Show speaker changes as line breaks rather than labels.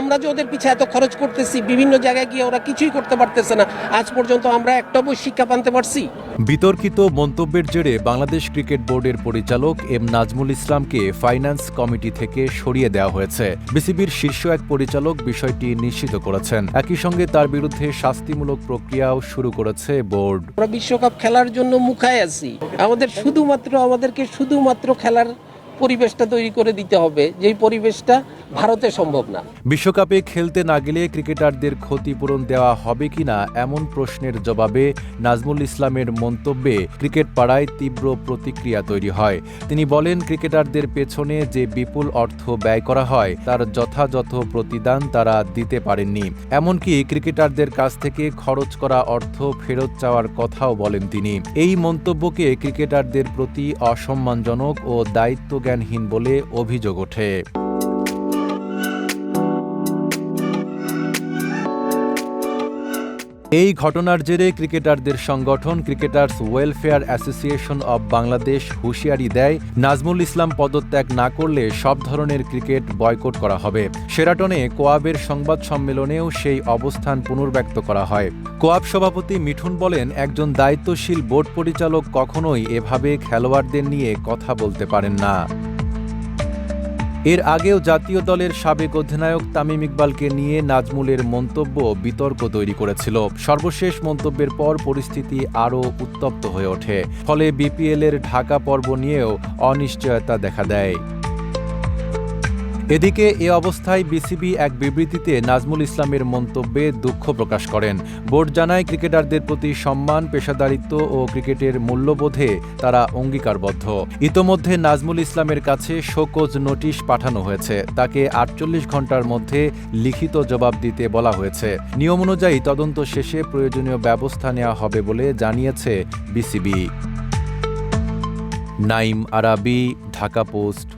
আমরা যে ওদের পিছে এত খরচ করতেছি, বিভিন্ন জায়গায় গিয়ে ওরা কিছুই করতে পারতেছে না, আজ পর্যন্ত আমরা একটা বই শিক্ষা আনতে পারছি?
বিতর্কিত মন্তব্যের জেরে বাংলাদেশ ক্রিকেট বোর্ডের পরিচালক এম নাজমুল ইসলামকে ফাইন্যান্স কমিটি থেকে সরিয়ে দেওয়া হয়েছে। বিসিবির শীর্ষ এক পরিচালক বিষয়টি নিশ্চিত করেছেন। একই সঙ্গে তার বিরুদ্ধে শাস্তিমূলক প্রক্রিয়াও শুরু করেছে বোর্ড।
আমরা বিশ্বকাপ খেলার জন্য মুখায় আছি, আমাদেরকে শুধুমাত্র খেলার পরিবেশটা তৈরি করে দিতে হবে, যেই পরিবেশটা ভারতে সম্ভব না।
বিশ্বকাপে খেলতে না গেলে ক্রিকেটারদের ক্ষতিপূরণ দেওয়া হবে কিনা এমন প্রশ্নের জবাবে নাজমুল ইসলামের মন্তব্যে ক্রিকেট পাড়ায় তীব্র প্রতিক্রিয়া তৈরি হয়। তিনি বলেন, ক্রিকেটারদের পেছনে যে বিপুল অর্থ ব্যয় করা হয় তার যথাযথ প্রতিদান তারা দিতে পারেননি। এমনকি ক্রিকেটারদের কাছ থেকে খরচ করা অর্থ ফেরত চাওয়ার কথাও বলেন তিনি। এই মন্তব্যকে ক্রিকেটারদের প্রতি অসম্মানজনক ও দায়িত্বজ্ঞানহীন বলে অভিযোগ ওঠে। এই ঘটনার জেরে ক্রিকেটারদের সংগঠন cricketers welfare association of Bangladesh হুঁশিয়ারি দেয়, নাজমুল ইসলাম পদত্যাগ না করলে সব ধরনের ক্রিকেট বয়কট করা হবে। শেরাটনে কোয়াবের সংবাদ সম্মেলনেও সেই অবস্থান পুনর্ব্যক্ত করা হয়। কোয়াব সভাপতি মিঠুন বলেন, একজন দায়িত্বশীল বোর্ড পরিচালক কখনোই এভাবে খেলোয়াড়দের নিয়ে কথা বলতে পারেন না। এর আগেও জাতীয় দলের সাবেক অধিনায়ক তামিম ইকবালকে নিয়ে নাজমুলের মন্তব্য বিতর্ক তৈরি করেছিল। সর্বশেষ মন্তব্যের পর পরিস্থিতি আরও উত্তপ্ত হয়ে ওঠে। ফলে বিপিএলের ঢাকা পর্ব নিয়েও অনিশ্চয়তা দেখা দেয়। এদিকে এ অবস্থায় বিসিবি এক বিবৃতিতে নাজমুল ইসলামের মন্তব্যে দুঃখ প্রকাশ করেন। বোর্ড জানায়, ক্রিকেটারদের প্রতি সম্মান, পেশাদারিত্ব ও ক্রিকেটের মূল্যবোধে তারা অঙ্গীকারবদ্ধ। ইতোমধ্যে নাজমুল ইসলামের কাছে শোকজ নোটিশ পাঠানো হয়েছে। তাকে 48 ঘণ্টার মধ্যে লিখিত জবাব দিতে বলা হয়েছে। নিয়ম অনুযায়ী তদন্ত শেষে প্রয়োজনীয় ব্যবস্থা নেওয়া হবে বলে জানিয়েছে বিসিবি। নাইম আরাবী, ঢাকা পোস্ট।